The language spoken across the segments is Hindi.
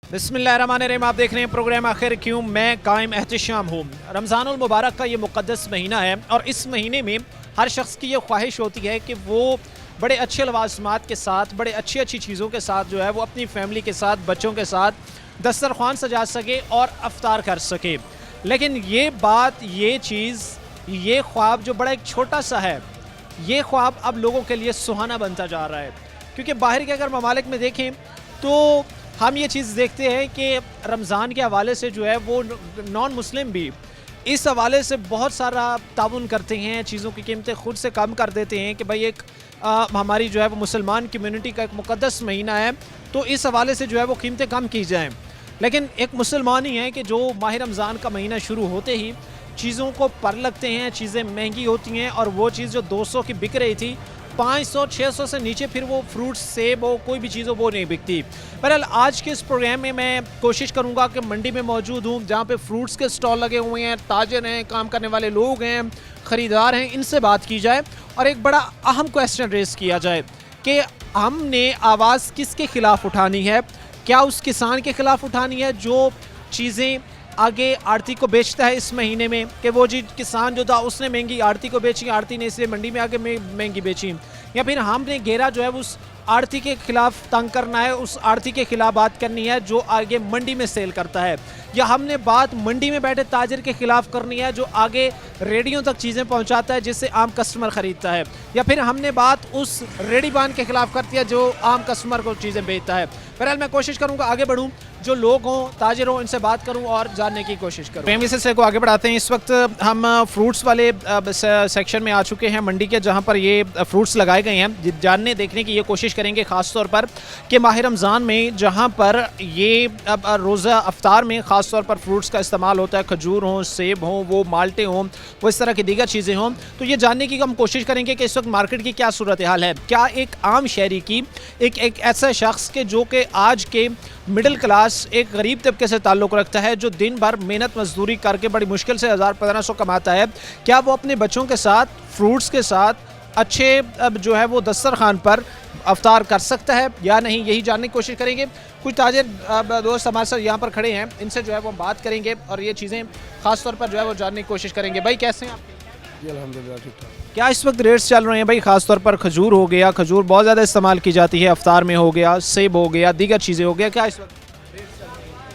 बिस्मिल्लाहिर्रहमानिर्रहीम। आप देख रहे हैं प्रोग्राम आखिर क्यों। मैं कायम एहतिशाम हूँ। रमज़ानुल मुबारक का ये मुक़द्दस महीना है और इस महीने में हर शख्स की ये ख्वाहिश होती है कि वो बड़े अच्छे लवाज़मात के साथ, बड़े अच्छी अच्छी चीज़ों के साथ जो है वो अपनी फैमिली के साथ, बच्चों के साथ दस्तरखान सजा सके और अफ्तार कर सके। लेकिन ये बात, ये चीज़, ये ख्वाब जो बड़ा एक छोटा सा है, ये ख्वाब अब लोगों के लिए सुहाना बनता जा रहा है। क्योंकि बाहर के अगर ममालिक में देखें तो हम ये चीज़ देखते हैं कि रमज़ान के हवाले से जो है वो नॉन मुस्लिम भी इस हवाले से बहुत सारा ताउन करते हैं, चीज़ों की कीमतें ख़ुद से कम कर देते हैं कि भाई एक हमारी जो है वो मुसलमान कम्युनिटी का एक मुक़द्दस महीना है तो इस हवाले से जो है वो कीमतें कम की जाएँ। लेकिन एक मुसलमान ही है कि जो माह रमज़ान का महीना शुरू होते ही चीज़ों को पर लगते हैं, चीज़ें महंगी होती हैं और वो चीज़ जो 200 की बिक रही थी 500-600 से नीचे फिर वो फ्रूट्स, सेब हो, कोई भी चीज़ हो, वो नहीं बिकती। बहरहाल आज के इस प्रोग्राम में मैं कोशिश करूंगा कि मंडी में मौजूद हूँ जहाँ पे फ्रूट्स के स्टॉल लगे हुए हैं, ताजर हैं, काम करने वाले लोग हैं, ख़रीदार हैं, इनसे बात की जाए और एक बड़ा अहम क्वेश्चन रेस किया जाए कि हमने आवाज़ किसके ख़िलाफ़ उठानी है। क्या उस किसान के ख़िलाफ़ उठानी है जो चीज़ें आगे आड़ती को बेचता है इस महीने में, कि वो जी किसान जो था उसने महंगी आड़ती को बेची, आड़ती ने इसलिए मंडी में आके महंगी बेची, या फिर हमने घेरा जो है उस आड़ती के खिलाफ तंग करना है, उस आड़ती के खिलाफ बात करनी है जो आगे मंडी में सेल करता है, या हमने बात मंडी में बैठे ताजिर के खिलाफ करनी है जो आगे रेडियो तक चीज़ें पहुंचाता है जिससे आम कस्टमर ख़रीदता है, या फिर हमने बात उस रेडीबान के खिलाफ करती है जो आम कस्टमर को चीज़ें बेचता है। बहरहाल मैं कोशिश करूँगा आगे बढ़ूँ, जो लोग हों, ताजिर हों, इनसे बात करूं और जानने की कोशिश करूं। प्रेमी से को आगे बढ़ाते हैं। इस वक्त हम फ्रूट्स वाले सेक्शन में आ चुके हैं मंडी के, जहां पर ये फ्रूट्स लगाए गए हैं। जानने देखने की ये कोशिश करेंगे ख़ास तौर पर कि माह रमज़ान में जहां पर ये रोज़ा अफ्तार में ख़ास तौर पर फ्रूट्स का इस्तेमाल होता है, खजूर हों, सेब हों, वो माल्टे हों, वो इस तरह की दीगर चीज़ें हों, तो ये जानने की हम कोशिश करेंगे कि इस वक्त मार्केट की क्या सूरत हाल है। क्या एक आम शहरी की, एक ऐसा शख्स के जो कि आज के मिडिल क्लास, एक गरीब तबके से ताल्लुक़ रखता है, जो दिन भर मेहनत मजदूरी करके बड़ी मुश्किल से 1000-1500 कमाता है, क्या वो अपने बच्चों के साथ, फ्रूट्स के साथ अच्छे जो है वो दस्तरखान पर अफ्तार कर सकता है या नहीं, यही जानने की कोशिश करेंगे। कुछ ताजिर दोस्त हमारे साथ यहाँ पर खड़े हैं, इनसे जो है वो बात करेंगे और ये चीज़ें ख़ास तौर पर जो है वो जानने की कोशिश करेंगे। भाई कैसे हैं आप? जी अल्हम्दुलिल्लाह ठीक ठाक। क्या इस वक्त रेट्स चल रहे हैं भाई? ख़ास तौर पर खजूर हो गया, खजूर बहुत ज़्यादा इस्तेमाल की जाती है अफ्तार में, हो गया सेब हो गया, दीगर चीज़ें हो गया, क्या इस वक्त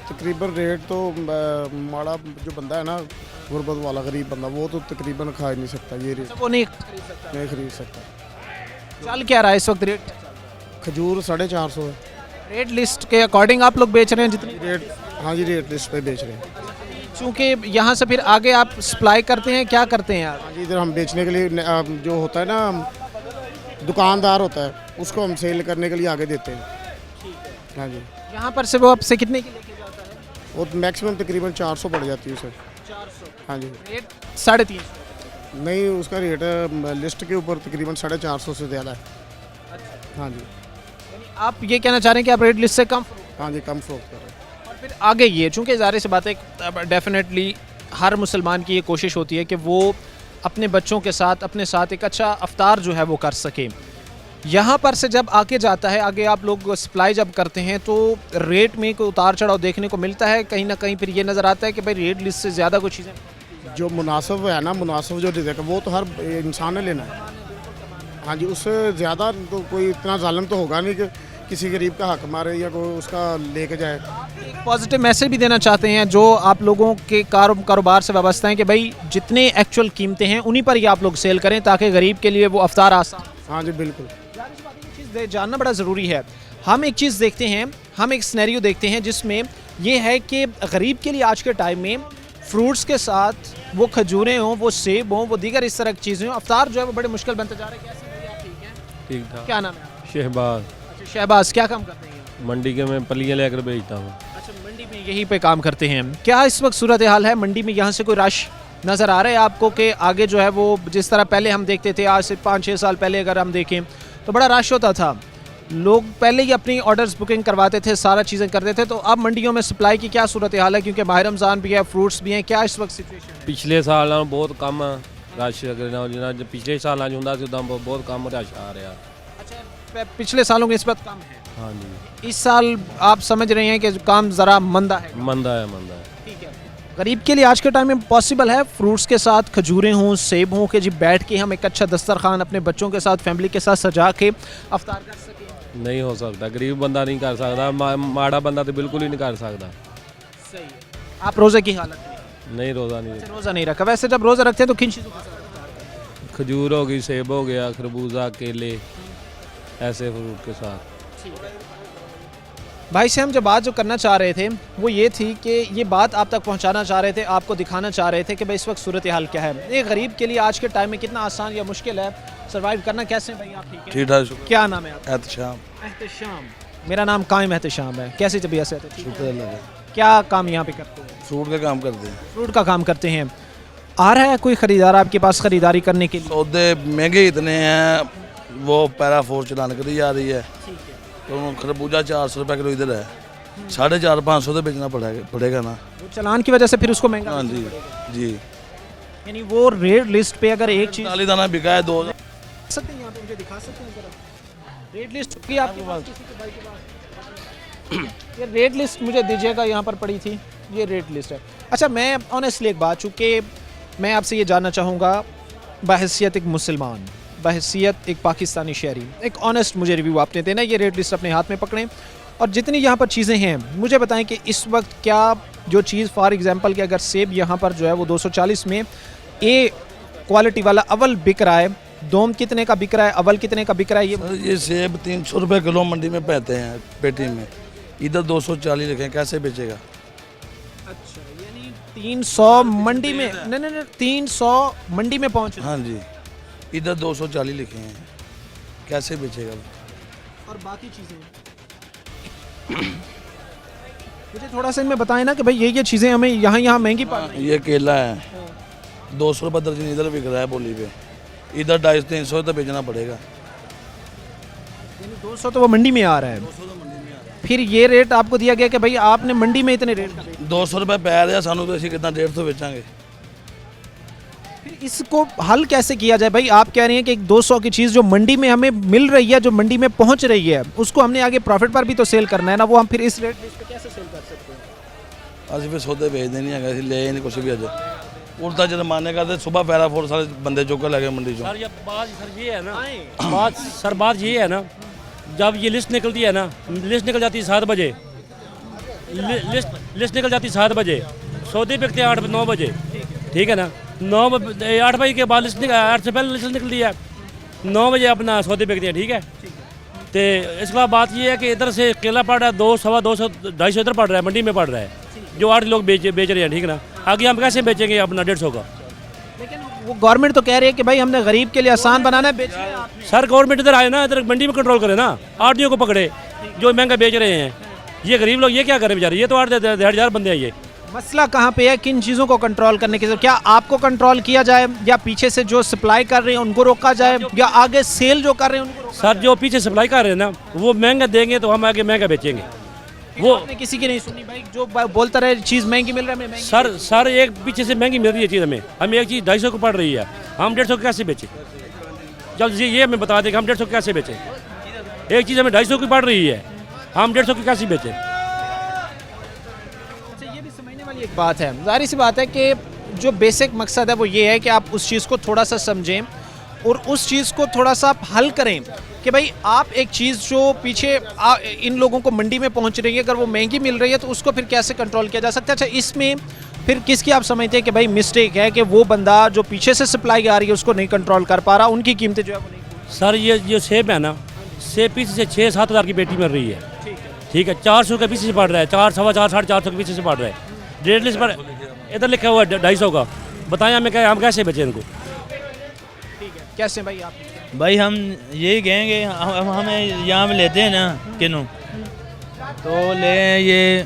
तकरीबन रेट तो माड़ा जो बंदा है ना, गुरबत वाला गरीब बंदा, वो तो तकरीबन खा ही नहीं सकता ये रेट, वो नहीं खरीद सकता। चल क्या रहा है इस वक्त रेट? खजूर 450 है। रेट लिस्ट के अकॉर्डिंग आप लोग बेच रहे हैं जितनी रेट? हाँ जी, रेट लिस्ट पे बेच रहे हैं। चूँकि यहाँ से फिर आगे आप सप्लाई करते हैं, क्या करते हैं आप? हाँ जी, इधर हम बेचने के लिए जो होता है ना, दुकानदार होता है, उसको हम सेल करने के लिए आगे देते हैं। हाँ जी। यहाँ पर से वो आपसे कितने की लेके जाता है? वो मैक्सिमम तकरीबन 400 पड़ जाती है उसे। 400? हाँ जी। रेट 350? नहीं, उसका रेट लिस्ट के ऊपर तकरीबन 450 से ज़्यादा है। हाँ जी। आप ये कहना चाह रहे हैं कि आप रेट लिस्ट से कम? हाँ जी, कम फरोख्त कर रहे हैं। और फिर आगे ये, चूँकि ज़ाहिर सी बात है, डेफिनेटली हर मुसलमान की ये कोशिश होती है कि वो अपने बच्चों के साथ, अपने साथ एक अच्छा अफ्तार जो है वो कर सके। यहाँ पर से जब आगे जाता है, आगे आप लोग सप्लाई जब करते हैं तो रेट में कोई उतार चढ़ाव देखने को मिलता है? कहीं ना कहीं फिर ये नज़र आता है कि भाई रेट लिस्ट से ज़्यादा कुछ चीज़ें जो मुनासिब है ना, मुनासिब जो डिज़ाइन वो तो हर इंसान ने लेना है। हाँ जी, उससे ज़्यादा तो कोई इतना जालिम तो होगा नहीं कि किसी गरीब का हक मारे या कोई उसका लेके जाए। एक पॉजिटिव मैसेज भी देना चाहते हैं जो आप लोगों के कारोबार से वाबस्ता हैं कि भाई जितने एक्चुअल कीमतें हैं उन्हीं पर ही आप लोग सेल करें ताकि गरीब के लिए वो अफ्तार आसान। हाँ जी, बिल्कुल। चीज़ जानना बड़ा ज़रूरी है। हम एक चीज़ देखते हैं, हम एक सिनेरियो देखते हैं जिसमें ये है कि गरीब के लिए आज के टाइम में फ्रूट्स के साथ वो खजूरें हों, वो सेब हों, वो दीगर इस तरह की चीज़ें हों, अफ्तार जो है वो बड़े मुश्किल बनते जा रहे हैं। कैसे भैया, आप ठीक हैं? ठीक ठाक। क्या नाम है? शहबाज। अच्छा, शहबाज, क्या काम करते हैं? मंडी के मैं पलियाँ लेकर बेचता हूँ। अच्छा, मंडी में यहीं पे काम करते हैं। क्या इस वक्त सूरत हाल है मंडी में? यहाँ से कोई रश नज़र आ रहा है आपको कि आगे जो है वो जिस तरह पहले हम देखते थे, आज से 5-6 साल पहले अगर हम देखें तो बड़ा रश होता था, लोग पहले ही अपनी ऑर्डर्स बुकिंग करवाते थे, सारा चीज़ें करते थे, तो अब मंडियों में सप्लाई की क्या सूरत हाल है? क्योंकि माह रमज़ान भी है, फ्रूट्स भी हैं, क्या इस वक्त सिचुएशन है? पिछले साल बहुत कम रश, पिछले साल जो बहुत कम रश आ रहा। अच्छा, पिछले सालों की निस्बत कम है। हाँ जी, इस साल आप समझ रहे हैं कि काम ज़रा मंदा है। मंदा है, मंदा है। ठीक है। गरीब के लिए आज के टाइम में पॉसिबल है फ्रूट्स के साथ खजूरें हों, सेब हों, कि जी बैठ के हम एक अच्छा दस्तरखान अपने बच्चों के साथ, फैमिली के साथ सजा के अफ्तार कर सकें? नहीं हो सकता, गरीब बंदा नहीं कर सकता, माड़ा बंदा तो बिल्कुल ही नहीं कर सकता। सही है। आप रोज़े की हालत में? नहीं, रोज़ा नहीं। रोज़ा नहीं रखा। वैसे जब रोज़ा रखते हैं तो किन चीज़ों के साथ अफ्तार करते हैं? खजूर हो गई, सेब हो गया, खरबूजा, केले, ऐसे फ्रूट के साथ। भाई से हम जो बात करना चाह रहे थे वो ये थी कि ये बात आप तक पहुंचाना चाह रहे थे, आपको दिखाना चाह रहे थे कि भाई इस वक्त सूरत हाल क्या है। एक गरीब के लिए आज के टाइम में कितना आसान या मुश्किल है सर्वाइव करना। कैसे हैं भाई आप? ठीक है। ठीक ठाक। क्या नाम है आपका? एहतशाम। एहतशाम। मेरा नाम कायम एहतशाम है। कैसी तबीयत से? शुक्र अल्लाह का। क्या काम यहाँ पे करते हैं? फ्रूट का काम करते हैं। फ्रूट का काम करते हैं। आ रहा है कोई ख़रीदार आपके पास ख़रीदारी करने के लिए? सौदे महंगे इतने हैं, वो पैरा फोर चलाने के लिए जा रही है। तो खरबूजा 400 रुपये किलो इधर है, 450-500 तो बेचना पड़ेगा ना। वो चलान की वजह से फिर उसको महंगा हाँ जी जी। यानी वो रेट लिस्ट पे अगर एक चीज़ नाली दाना बिका है 2 सकते हैं यहाँ पे, मुझे दिखा सकते हैं जरा रेट लिस्ट की आपके पास? किसी के भाई के पास? ये रेट लिस्ट मुझे दीजिएगा, यहाँ पर पड़ी थी ये रेट लिस्ट है। अच्छा, मैं ऑनेस्टली एक बात, चूँकि मैं आपसे ये जानना चाहूँगा बहैसियत एक मुसलमान, बहैसियत एक पाकिस्तानी शहरी, एक ऑनेस्ट मुझे रिव्यू आपने देना। ये रेट लिस्ट अपने हाथ में पकड़ें और जितनी यहाँ पर चीज़ें हैं मुझे बताएं कि इस वक्त क्या जो चीज़, फॉर एग्जांपल कि अगर सेब यहाँ पर जो है वो 240 में ए क्वालिटी वाला अव्वल बिक रहा है, दोम कितने का बिक रहा है, अव्वल कितने का बिक रहा है? ये सेब 300 रुपये किलो मंडी में पहते हैं पेटी में, इधर 240 लिखे हैं, कैसे बेचेगा? अच्छा, यानी 300 मंडी में? नहीं, 300 मंडी में पहुँच। हाँ जी, इधर 240 लिखे हैं, कैसे बेचेगा? और बाकी चीज़ें मुझे थोड़ा सा इनमें बताएं ना कि भाई ये चीज़ें हमें यहाँ महंगी पड़ रही हैं। ये केला है 200 रुपये दर्जन इधर बिक रहा है बोली पे, इधर 250-300 तो बेचना पड़ेगा। 200 तो वो मंडी में आ रहा है, फिर ये रेट आपको दिया गया कि भाई आपने मंडी में इतने रेट का 200 रुपये पैर है, सानू तो ऐसी कितना 150 बेचांगे। फिर इसको हल कैसे किया जाए? भाई आप कह रहे हैं कि 200 की चीज़ जो मंडी में हमें मिल रही है, जो मंडी में पहुंच रही है, उसको हमने आगे प्रॉफिट पर भी तो सेल करना है ना, वो हम फिर इस रेट पे कैसे सेल कर सकते हैं? असं फिर सौदे भेजते नहीं है, ले नहीं कुछ भी अजे उल्टा जुर्माने करते, सुबह पैरा फोर सारे बंदे चौके लगे मंडी चो। सर ये है ना बात ये है ना, जब ये लिस्ट निकलती है ना, लिस्ट निकल जाती है 7 बजे, लिस्ट निकल जाती है 7 बजे, सौदे बिकते हैं 8-9 बजे, ठीक है ना। 8 बजे के बाद लिस्ट 8 से पहले लिस्ट निकलती है, 9 बजे अपना सौदे बिकते हैं, ठीक है। तो इसके बाद बात ये है कि इधर से केला पड़ रहा है 200-250-250 इधर पड़ रहा है, मंडी में पड़ रहा है, जो 8 लोग बेच रहे हैं, ठीक है ना। आगे हम कैसे बेचेंगे अपना 150 का? लेकिन वो गवर्नमेंट तो कह रही है कि भाई हमने गरीब के लिए आसान बनाना है, बेचना है आपने। सर गवर्नमेंट इधर आए ना, इधर मंडी में कंट्रोल करे ना, आड़तियों को पकड़े जो महंगा बेच रहे हैं। ये गरीब लोग ये क्या करें बेचारे, ये तो 8,000 बंदे हैं। ये मसला कहाँ पे है? किन चीज़ों को कंट्रोल करने की जरूरत? क्या आपको कंट्रोल किया जाए, या पीछे से जो सप्लाई कर रहे हैं उनको रोका जाए, या आगे सेल जो कर रहे हैं उनको रोका सर जो पीछे सप्लाई कर रहे हैं ना, वो महंगा देंगे तो हम आगे महंगा बेचेंगे। वो आपने किसी की नहीं सुनी भाई, जो बोलता रहे चीज़ महंगी मिल रहा है, हमें महंगी। सर एक पीछे से महंगी मिल रही है चीज़, हमें एक चीज़ 250 को पड़ रही है, हम 150 को कैसे बेचें? जब ये हमें बता दें कि हम 150 को कैसे बेचें। एक चीज़ हमें 250 की पड़ रही है, हम 150 की कैसे बेचें? ये भी समझने वाली एक बात है। जाहिर सी बात है कि जो बेसिक मकसद है वो ये है कि आप उस चीज़ को थोड़ा सा समझें और उस चीज़ को थोड़ा सा आप हल करें कि भाई आप एक चीज़ जो पीछे इन लोगों को मंडी में पहुंच रही है, अगर वो महंगी मिल रही है तो उसको फिर कैसे कंट्रोल किया जा सकता है? अच्छा, इसमें फिर किसकी आप समझते हैं कि भाई मिस्टेक है कि वो बंदा जो पीछे से सप्लाई आ रही है उसको नहीं कंट्रोल कर पा रहा, उनकी कीमतें जो है वो नहीं? सर ये जो सेब है ना, सेब पीछे से 6-7 हज़ार की पेटी मिल रही है, ठीक है। 400 के पीछे से पड़ रहा है, 4, 4.25, 450 के पीछे से पड़ रहा है। रेट लिस्ट पर इधर लिखा हुआ है 250 का। बताएं हमें क्या, हम कैसे बेचें इनको? कैसे भाई आप? भाई हम यही कहेंगे, हमें यहाँ पे लेते हैं ना किनू, तो ले ये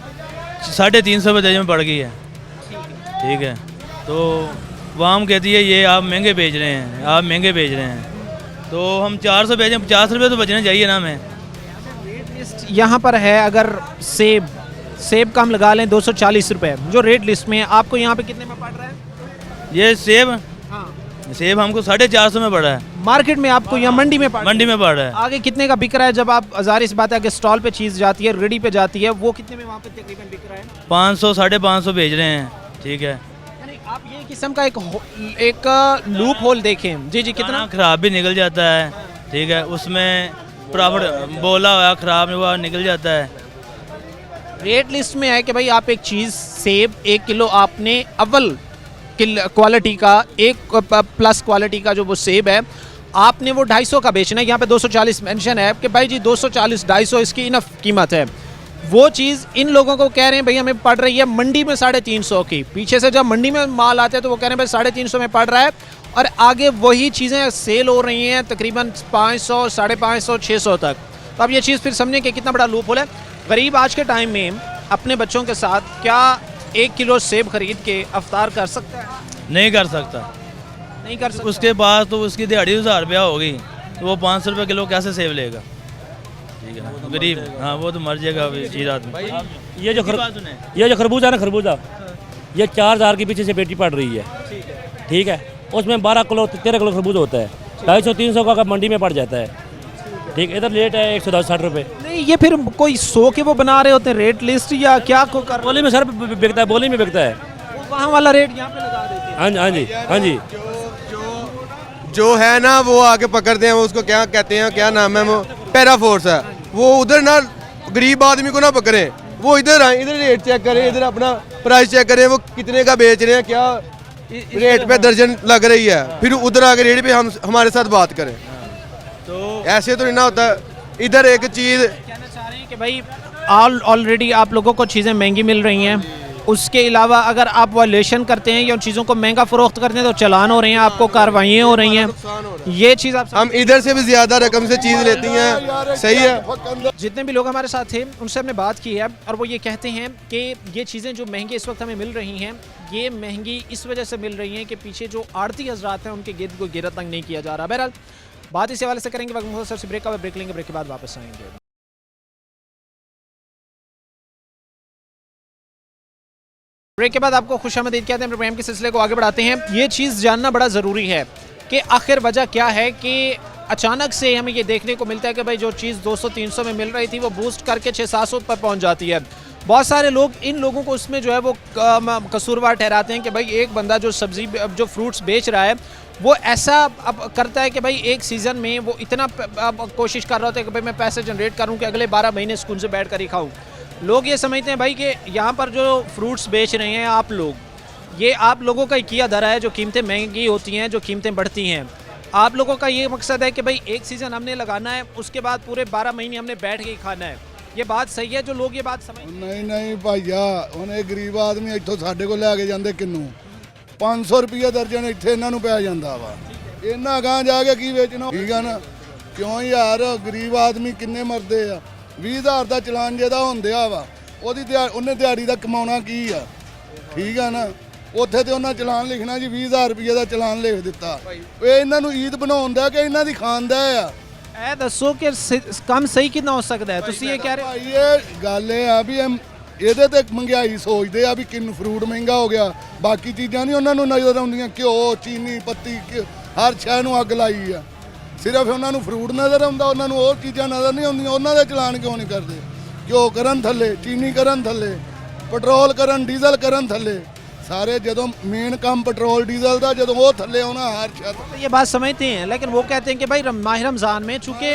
350 रुपये में पड़ गई है, ठीक है। तो वहाँ हम कहती है ये आप महंगे बेच रहे हैं, आप महंगे बेच रहे हैं, तो हम 400 बेचें, 50 रुपये तो बचने चाहिए ना हमें। रेट लिस्ट यहाँ पर है, अगर सेब का हम लगा लें 240 रुपये जो रेट लिस्ट में है, आपको यहाँ पे कितने में पड़ रहा है? ये सेब हाँ सेब हमको 450 में पड़ा है, मार्केट में आपको या मंडी में पड़ मंडी में पड़ रहा है। आगे कितने का बिक रहा है? जब आप जाहिर सी बात है कि स्टॉल पे चीज़ जाती है, रेडी पे जाती है, वो कितने में वहाँ पे तकरीबन बिक रहा है? 500 550 भेज रहे हैं, ठीक है। यानी आप ये किस्म का एक लूप होल देखें। जी जी, कितना खाना खराब भी निकल जाता है, ठीक है, उसमें प्रॉफिट बोला हुआ खराब हुआ निकल जाता है। रेट लिस्ट में है कि भाई आप एक चीज़ सेब 1 किलो आपने अव्वल क्वालिटी का, एक प्लस क्वालिटी का जो वो सेब है, आपने वो 250 का बेचना है। यहाँ पे 240 मेंशन है कि भाई जी 240 250 इसकी इनफ कीमत है। वो चीज़ इन लोगों को कह रहे हैं भाई हमें पड़ रही है मंडी में 350 की। पीछे से जब मंडी में माल आते हैं तो वो कह रहे हैं भाई 350 में पड़ रहा है, और आगे वही चीज़ें सेल हो रही हैं तकरीबन 500 550 600 तक। तो अब ये चीज़ फिर समझें कि कितना बड़ा लूप होल है। गरीब आज के टाइम में अपने बच्चों के साथ क्या 1 किलो सेब खरीद के अफ्तार कर सकता है? नहीं कर सकता, नहीं कर सकता। उसके पास तो उसकी दिहाड़ी 1000 रुपया होगी, तो वो 500 रुपये किलो कैसे सेब लेगा? ठीक है ना, गरीब, हाँ वो तो मर जाएगा चीज आदमी। ये जो खरबूजा है ना, खरबूजा ये 4000 के पीछे से पेटी पड़ रही है, ठीक है, उसमें 12 किलो 13 किलो खरबूज होता है, 250 300 का मंडी में पड़ जाता है, ठीक। इधर रेट है 110-60 रुपये। नहीं, ये फिर कोई 100 के वो बना रहे होते हैं रेट लिस्ट, या क्या को कर? बोली में सर बिकता है, बोली में बिकता है, वो वहाँ वाला रेट यहाँ पे लगा देते हैं। हाँ जी हाँ जी हाँ जी। जो है ना वो आके पकड़ते हैं, वो उसको क्या कहते हैं, क्या नाम है, वो पैरा फोर्स है, वो उधर ना गरीब आदमी को ना पकड़े, वो इधर आए, इधर रेट चेक करें, इधर अपना प्राइस चेक करें, वो कितने का बेच रहे हैं, क्या रेट पे दर्जन लग रही है, फिर उधर आके रेट पे हम हमारे साथ बात करें। तो ऐसे तो नहीं ना होता। इधर एक चीज़ कहना चाह रहे हैं कि भाई ऑलरेडी आप लोगों को चीज़ें महंगी मिल रही हैं, उसके अलावा अगर आप वायलेशन करते हैं या उन चीज़ों को महंगा फरोख्त करते हैं तो चालान हो रहे हैं, आपको कार्रवाइयाँ हो रही हैं। ये चीज़ आप हम इधर से भी ज़्यादा रकम से चीज़ लेती हैं, सही है। जितने भी लोग हमारे साथ थे उनसे हमने बात की है, और वो ये कहते हैं कि ये चीज़ें जो महंगी इस वक्त हमें मिल रही हैं, ये महंगी इस वजह से मिल रही हैं कि पीछे जो आड़ती हजरात हैं उनके गिर्द को गिरत तंग नहीं किया जा रहा। बहरहाल बात इस हवाले से करेंगे, वक्त मुख्तसर से ब्रेक का ब्रेक लेंगे, ब्रेक के बाद वापस आएंगे। ब्रेक के बाद आपको खुशामदीद कहते हैं। प्रोग्राम के सिलसिले को आगे बढ़ाते हैं। ये चीज़ जानना बड़ा ज़रूरी है कि आखिर वजह क्या है कि अचानक से हमें ये देखने को मिलता है कि भाई जो चीज़ 200-300 में मिल रही थी वो बूस्ट करके 600-700 पर पहुंच जाती है। बहुत सारे लोग इन लोगों को उसमें जो है वो कसूरवार ठहराते हैं कि भाई एक बंदा जो सब्ज़ी जो फ्रूट्स बेच रहा है वो ऐसा अब करता है कि भाई एक सीज़न में वो इतना कोशिश कर रहा होता है कि भाई मैं पैसे जनरेट करूँ कि अगले 12 महीने सुकून से बैठ कर ही खाऊँ। लोग ये समझते हैं भाई कि यहाँ पर जो फ्रूट्स बेच रहे हैं आप लोग, ये आप लोगों का ही किया धरा है। जो कीमतें महंगी होती हैं, जो कीमतें बढ़ती हैं, आप लोगों का ये मकसद है कि भाई एक सीज़न हमने लगाना है, उसके बाद पूरे 12 महीने हमने बैठ के ही खाना है। ये बात सही है जो लोग ये बात समझ? नहीं भाईया, उन्हें गरीब आदमी इतों साढ़े को लैके जाते किन्नू 500 रुपया दर्जन इतने इन्हों पै जाता वा, इन्ना गां जाके की बेचना, ठीक है ना? क्यों यार, गरीब आदमी किन्ने मरदे आ? 20,000 का चलान जेदा होंदिया वा, उन्हें दिहाड़ी का कमाना की आ, ठीक है ना? उत्थे तो उन्हें चलान लिखना जी 20,000 रुपये का चलान लिख दिता। इन्हों ईद बनाउंदा कि इन्हां दी खांदा आ? ए दसो कि कम सही कितना हो सकता है? तुसी ये कह रहे? ये गल है भी ਇਹਦੇ ਤੇ ਮਹਿੰਗਾਈ ਸੋਚਦੇ ਆ ਵੀ ਕਿੰਨ ਫਰੂਟ ਮਹਿੰਗਾ ਹੋ ਗਿਆ, ਬਾਕੀ ਚੀਜ਼ਾਂ ਨਹੀਂ ਉਹਨਾਂ ਨੂੰ ਨਜ਼ਰ ਆਉਂਦੀਆਂ। ਘਿਓ, ਚੀਨੀ, ਪੱਤੀ, ਹਰ ਸ਼ੈ ਨੂੰ ਅੱਗ ਲਾਈ ਆ। ਸਿਰਫ ਉਹਨਾਂ ਨੂੰ ਫਰੂਟ ਨਜ਼ਰ ਆਉਂਦਾ, ਉਹਨਾਂ ਨੂੰ ਉਹ ਚੀਜ਼ਾਂ ਨਜ਼ਰ ਨਹੀਂ ਆਉਂਦੀਆਂ। ਉਹਨਾਂ ਦੇ ਚਲਾਨ ਕਿਉਂ ਨਹੀਂ ਕਰਦੇ? ਘਿਓ ਕਰਨ ਥੱਲੇ, ਚੀਨੀ ਕਰਨ ਥੱਲੇ, ਪੈਟਰੋਲ ਕਰਨ, ਡੀਜ਼ਲ ਕਰਨ ਥੱਲੇ, सारे जो मेन काम पेट्रोल डीजल का जो वो थले होना हर शहर। ये बात समझते हैं, लेकिन वो कहते हैं कि भाई माह रमज़ान में चूँकि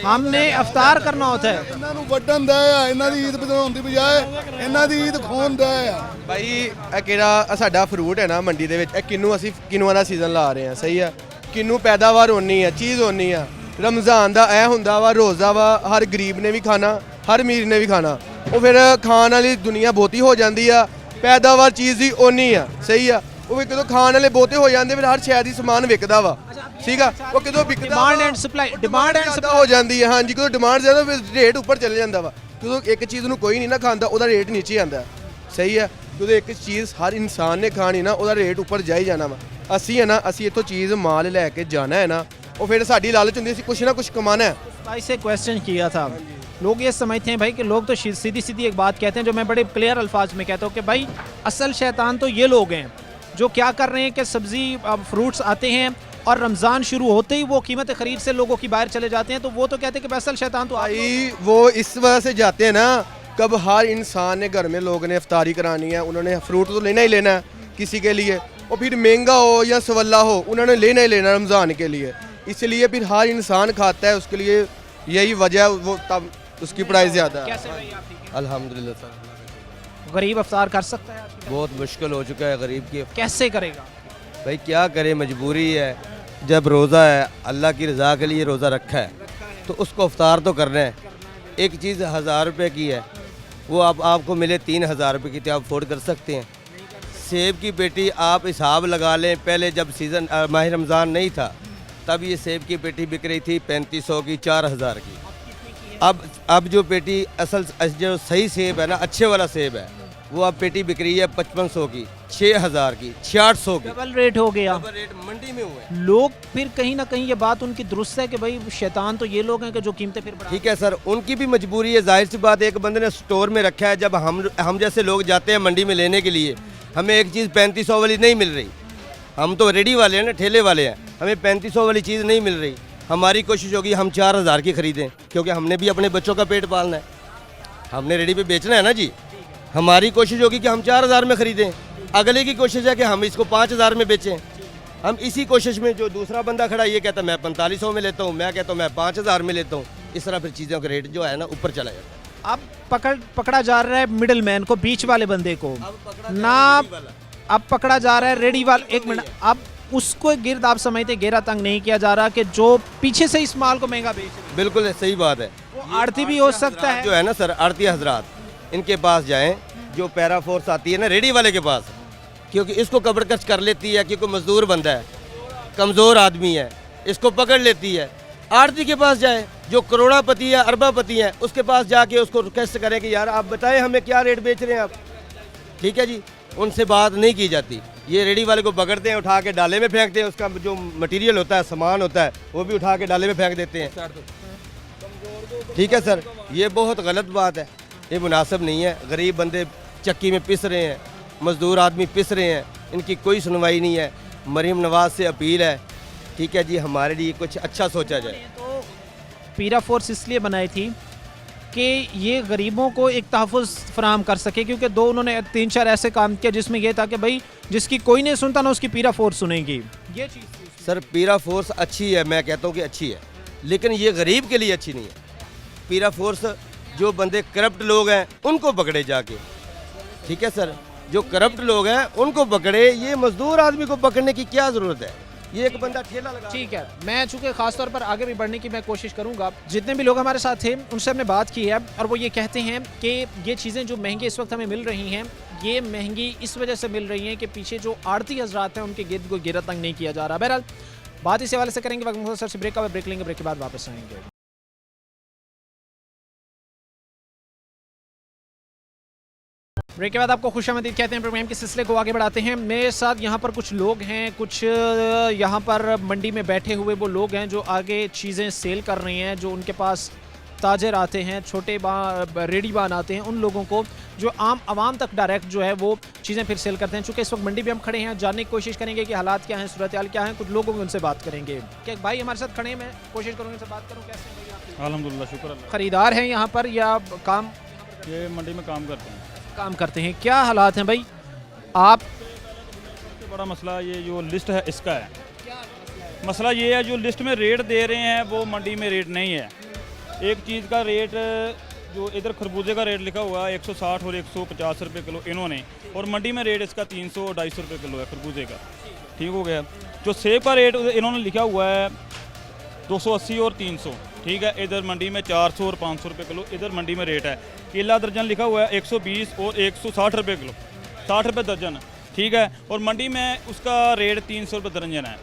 हमने अफ्तार करना होता है, इन्हों वड्डन दिया, ईद बनाने की बजाय इन्हों की ईद खोन दिया। भाई ਇਹ ਸਾਡਾ ਫਰੂਟ ਹੈ ਨਾ ਮੰਡੀ ਦੇ ਵਿੱਚ, ਇਹ ਅਸੀਂ ਕਿਨੂਆਂ ਦਾ ਸੀਜ਼ਨ ਲਾ ਰਹੇ ਹਾਂ, ਸਹੀ ਆ? ਕਿੰਨੂ ਪੈਦਾਵਾਰ ਹੋਣੀ ਆ, ਚੀਜ਼ ਹੋਣੀ ਆ। ਰਮਜ਼ਾਨ ਦਾ ਇਹ ਹੁੰਦਾ ਵਾ, ਰੋਜ਼ਾ ਵਾ, ਹਰ ਗਰੀਬ ਨੇ ਵੀ ਖਾਣਾ, ਹਰ ਅਮੀਰ ਨੇ ਵੀ ਖਾਣਾ। ਉਹ ਫਿਰ ਖਾਣ ਵਾਲੀ ਦੁਨੀਆ ਬਹੁਤੀ ਹੋ ਜਾਂਦੀ ਆ, पैदावार चीज़ ही ओनी आ, सही आ? वो भी कदों खाने वाले बहुते हो जाते, फिर हर शहर ही समान विकदा वा, ठीक आ? वो कदों विकदा demand and supply, demand and supply हो जाती है। हाँ जी, कदों डिमांड ज़्यादा फिर रेट उपर चले जाता वा। कदों एक चीज़ नूं कोई नहीं ना खाता, उसदा रेट नीचे आता, सही है? कदों एक चीज़ हर इंसान ने खानी ना, उसदा रेट उपर जा ही जाना वा। असी है ना, असी इत्थों चीज़ माल लैके जाना है ना, वो फिर साडी लालच हुंदी असीं कुछ ना कुछ कमाना है। भाई से क्वेश्चन किया था, लोग ये समझते हैं भाई कि लोग तो सीधी सीधी एक बात कहते हैं जो मैं बड़े क्लियर अल्फाज में कहता हूँ कि भाई असल शैतान तो ये लोग हैं जो क्या कर रहे हैं कि सब्ज़ी फ्रूट्स आते हैं और रमज़ान शुरू होते ही वो कीमत ख़रीद से लोगों की बाहर चले जाते हैं, तो वो तो कहते हैं कि फैसल शैतान तो भाई वो इस वजह से जाते हैं ना, कब हर इंसान ने घर में लोग ने इफ्तारी करानी है, उन्होंने फ्रूट तो लेना ही लेना है किसी के लिए, और फिर महंगा हो या सवल्ला हो उन्होंने लेना ही लेना रमज़ान के लिए, इसलिए फिर हर इंसान खाता है, उसके लिए यही वजह वो तब उसकी प्राइस ज़्यादा है। कैसे भाई आप ठीक अल्हम्दुलिल्लाह सर, हैं? गरीब अफ्तार कर सकता है आपकी? बहुत मुश्किल हो चुका है गरीब की। कैसे करेगा? भाई क्या करे, मजबूरी है। जब रोज़ा है, अल्लाह की रज़ा के लिए रोज़ा रखा है तो उसको अफ्तार तो करना है। एक चीज़ 1000 रुपये की है, वो आपको मिले 3000 रुपये की, तो आप अफोर्ड कर सकते हैं। सेब की पेटी आप हिसाब लगा लें, पहले जब सीज़न माह रमज़ान नहीं था तब ये सेब की पेटी बिक रही थी 3500 की, 4000 की। अब जो पेटी असल जो सही सेब है ना, अच्छे वाला सेब है, वो अब पेटी बिक रही है 5500 की, 6000 की, 6800 की। डबल रेट हो गया। डबल रेट मंडी में हुए। लोग फिर कहीं ना कहीं ये बात उनकी दुरुस्त है कि भाई शैतान तो ये लोग हैं कि जो कीमतें फिर बढ़ा। ठीक है सर, उनकी भी मजबूरी है, जाहिर सी बात है। एक बंदे ने स्टोर में रखा है, जब हम जैसे लोग जाते हैं मंडी में लेने के लिए, हमें एक चीज़ 3500 वाली नहीं मिल रही। हम तो रेडी वाले हैं ना, ठेले वाले हैं, हमें 3500 वाली चीज़ नहीं मिल रही। हमारी कोशिश होगी हम 4000 की खरीदें, क्योंकि हमने भी अपने बच्चों का पेट पालना है, हमने रेडी पे बेचना है ना जी। हमारी कोशिश होगी कि हम 4000 में खरीदें, अगले की कोशिश है कि हम इसको 5000 में बेचें। हम इसी कोशिश में, जो दूसरा बंदा खड़ा ये कहता है मैं 4500 में लेता हूँ, मैं कहता हूँ मैं 5000 में लेता हूँ, इस तरह फिर चीज़ों का रेट जो है ना ऊपर चला जाता है। अब पकड़ा जा रहा है मिडिल मैन को, बीच वाले बंदे को ना, अब पकड़ा जा रहा है रेडी वाला। एक मिनट, अब उसको गिर्द आप समझते घेरा तंग नहीं किया जा रहा कि जो पीछे से इस माल को महंगा बेच रहे हैं। बिल्कुल सही बात है। वो आड़ती भी हो सकता है, जो है ना सर, आड़ती हजरात, इनके पास जाएं, जो पैरा फोर्स आती है ना रेडी वाले के पास, क्योंकि इसको कब्र कश कर लेती है, क्योंकि मजदूर बंदा है, कमज़ोर आदमी है, इसको पकड़ लेती है। आड़ती के पास जाए, जो करोड़ापति है, अरबापति है, उसके पास जाके उसको रिक्वेस्ट करें कि यार आप बताएं हमें क्या रेट बेच रहे हैं आप। ठीक है जी, उनसे बात नहीं की जाती। ये रेडी वाले को पकड़ते हैं, उठा के डाले में फेंकते हैं, उसका जो मटेरियल होता है, सामान होता है, वो भी उठा के डाले में फेंक देते हैं। ठीक है सर, ये बहुत गलत बात है, ये मुनासिब नहीं है। गरीब बंदे चक्की में पिस रहे हैं, मजदूर आदमी पिस रहे हैं, इनकी कोई सुनवाई नहीं है। मरीम नवाज से अपील है, ठीक है जी, हमारे लिए कुछ अच्छा सोचा जाए। तो पीरा फोर्स इसलिए बनाई थी कि ये गरीबों को एक तहफ़्फ़ुज़ फराहम कर सके, क्योंकि दो उन्होंने 3-4 ऐसे काम किए जिसमें यह था कि भाई जिसकी कोई नहीं सुनता ना उसकी पीरा फोर्स सुनेगी। ये चीज़ थी सर, पीरा फोर्स अच्छी है, मैं कहता हूँ कि अच्छी है, लेकिन ये गरीब के लिए अच्छी नहीं है। पीरा फोर्स जो बंदे करप्ट लोग हैं उनको पकड़े जाके। ठीक है सर, जो करप्ट लोग हैं उनको पकड़े, ये मजदूर आदमी को पकड़ने की क्या ज़रूरत है। ये एक बंदा ठेला लगा। ठीक है, मैं चूँकि ख़ास तौर पर आगे भी बढ़ने की मैं कोशिश करूँगा। जितने भी लोग हमारे साथ थे उनसे हमने बात की है और वो ये कहते हैं कि ये चीज़ें जो महंगी इस वक्त हमें मिल रही हैं, ये महंगी इस वजह से मिल रही हैं कि पीछे जो आड़ती हजरात हैं उनके गिर्द को गिरा तंग नहीं किया जा रहा। बहरहाल बात इस हवाले से करेंगे, वक्त मुख्तसर से ब्रेक का ब्रेक लेंगे, ब्रेक के बाद वापस आएंगे। ब्रेक के बाद आपको खुशामदीद कहते हैं। प्रोग्राम के सिलसिले को आगे बढ़ाते हैं। मेरे साथ यहाँ पर कुछ लोग हैं, कुछ यहाँ पर मंडी में बैठे हुए वो लोग हैं जो आगे चीज़ें सेल कर रहे हैं, जो उनके पास ताजर आते हैं, छोटे रेडी बान आते हैं, उन लोगों को जो आम आवाम तक डायरेक्ट जो है वो चीज़ें फिर सेल करते हैं। चूँकि इस वक्त मंडी में हम खड़े हैं, जानने की कोशिश करेंगे कि हालात क्या हैं, सूरत हाल क्या है, कुछ लोगों को उनसे बात करेंगे। क्या भाई हमारे साथ खड़े हैं, मैं कोशिश करूँगी उनसे बात करूँ। कैसे हैं भाई? अल्हम्दुलिल्लाह, शुक्र अल्लाह। ख़रीदार हैं यहाँ पर या काम ये मंडी में काम करते हैं। काम करते हैं, क्या हालात हैं भाई? आप सबसे बड़ा मसला ये जो लिस्ट है इसका है। मसला ये है जो लिस्ट में रेट दे रहे हैं वो मंडी में रेट नहीं है। एक चीज़ का रेट जो इधर खरबूजे का रेट लिखा हुआ है 160 और 150 रुपये किलो इन्होंने, और मंडी में रेट इसका 300 और 250 रुपये किलो है खरबूजे का। ठीक हो गया। जो सेब का रेट इन्होंने लिखा हुआ है 280 और 300, ठीक है। इधर मंडी में 400 और 500 रुपये किलो इधर मंडी में रेट है। केला दर्जन लिखा हुआ है 120 और 160 रुपये किलो, 60 रुपये दर्जन, ठीक है। और मंडी में उसका रेट 300 रुपये दर्जन है।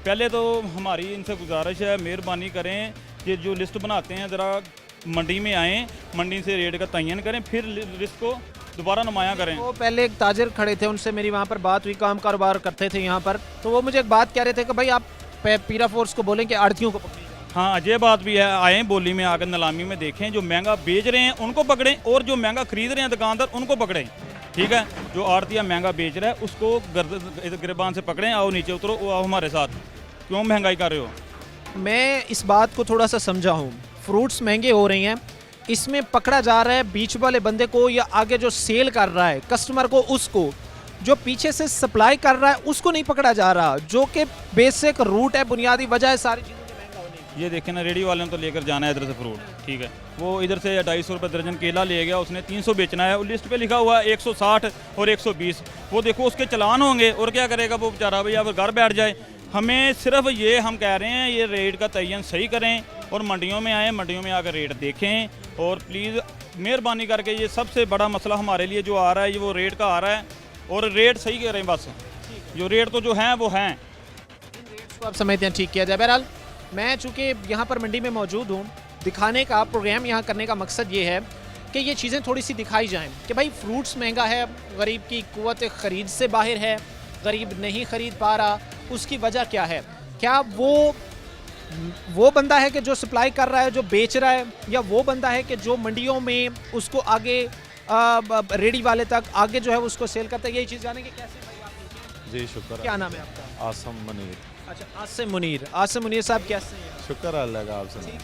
पहले तो हमारी इनसे गुजारिश है, मेहरबानी करें कि जो लिस्ट बनाते हैं ज़रा मंडी में आएँ, मंडी से रेट का तयन करें, फिर लिस्ट को दोबारा नुमायाँ करें। वो पहले एक ताजर खड़े थे, उनसे मेरी वहाँ पर बात हुई, काम कारोबार करते थे यहाँ पर, तो वो मुझे एक बात कह रहे थे कि भाई आप पीरा फोर्स को बोलें कि आड़तियों को पकड़ें। हाँ, ये बात भी है, आएँ बोली में आकर नीलामी में देखें, जो महंगा बेच रहे हैं उनको पकड़ें और जो महंगा खरीद रहे हैं दुकानदार उनको पकड़ें। ठीक है। जो आड़तिया महंगा बेच रहा है उसको गिरबान से पकड़ें, आओ नीचे उतरो, वो आओ हमारे साथ, क्यों महंगाई कर रहे हो। मैं इस बात को थोड़ा सा समझा हूँ, फ्रूट्स महंगे हो रही हैं, इसमें पकड़ा जा रहा है बीच वाले बंदे को या आगे जो सेल कर रहा है कस्टमर को, उसको जो पीछे से सप्लाई कर रहा है उसको नहीं पकड़ा जा रहा, जो कि बेसिक रूट है, बुनियादी वजह है सारी चीज़ों के महंगा होने की। ये देखें ना, रेडी वाले ने तो लेकर जाना है इधर से फ्रूट, ठीक है, वो इधर से 250 रुपये दर्जन केला ले गया, उसने 300 बेचना है, और लिस्ट पे लिखा हुआ है 160 और 120, वो देखो उसके चलान होंगे, और क्या करेगा वो बेचारा, भैया फिर घर बैठ जाए। हमें सिर्फ ये हम कह रहे हैं, ये रेट का तयन सही करें और मंडियों में आएँ, मंडियों में आकर रेट देखें, और प्लीज़ मेहरबानी करके ये सबसे बड़ा मसला हमारे लिए जो आ रहा है, ये वो रेट का आ रहा है, और रेट सही करें बस, जो रेट तो जो हैं वो हैं। तो आप समझते हैं ठीक किया जाए। बहरहाल मैं चूँकि यहाँ पर मंडी में मौजूद हूँ, दिखाने का प्रोग्राम यहाँ करने का मकसद ये है कि ये चीज़ें थोड़ी सी दिखाई जाएं कि भाई फ्रूट्स महंगा है, गरीब की कुव्वत ख़रीद से बाहर है, गरीब नहीं ख़रीद पा रहा, उसकी वजह क्या है। क्या वो बंदा है कि जो सप्लाई कर रहा है, जो बेच रहा है, या वो बंदा है कि जो मंडियों में उसको आगे रेडी वाले तक आगे जो है उसको सेल करता है। यही चीज़ जानेंगे कैसे भाई आप। जी शुक्र। क्या नाम है आपका। आसम मुनीर। अच्छा आसिम मुनीर। आसिम मुनीर साहब कैसे हैं। शुक्र अल्लाह का आपसे।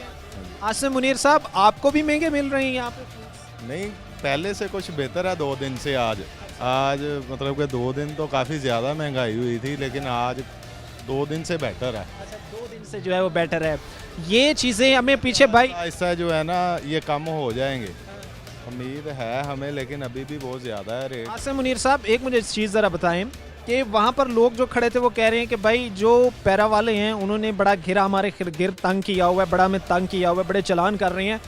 आसिम मुनीर साहब आपको भी महंगे मिल रहे हैं यहाँ पे। नहीं पहले से कुछ बेहतर है 2 दिन से। आज मतलब कि 2 दिन तो काफ़ी ज़्यादा महंगाई हुई थी, लेकिन आज 2 दिन से बेटर है। अच्छा 2 दिन से जो है वो बेटर है। ये चीज़ें हमें पीछे भाई ऐसा जो है ना ये कम हो जाएंगे, उम्मीद है हमें, लेकिन अभी भी बहुत ज़्यादा है रेट। आसिम मुनीर साहब एक मुझे चीज़ ज़रा बताएं कि वहाँ पर लोग जो खड़े थे वो कह रहे हैं कि भाई जो पैरा वाले हैं उन्होंने बड़ा घेरा हमारे गिर तंग किया हुआ है, बड़ा हमें तंग किया हुआ है, बड़े चलान कर रहे हैं।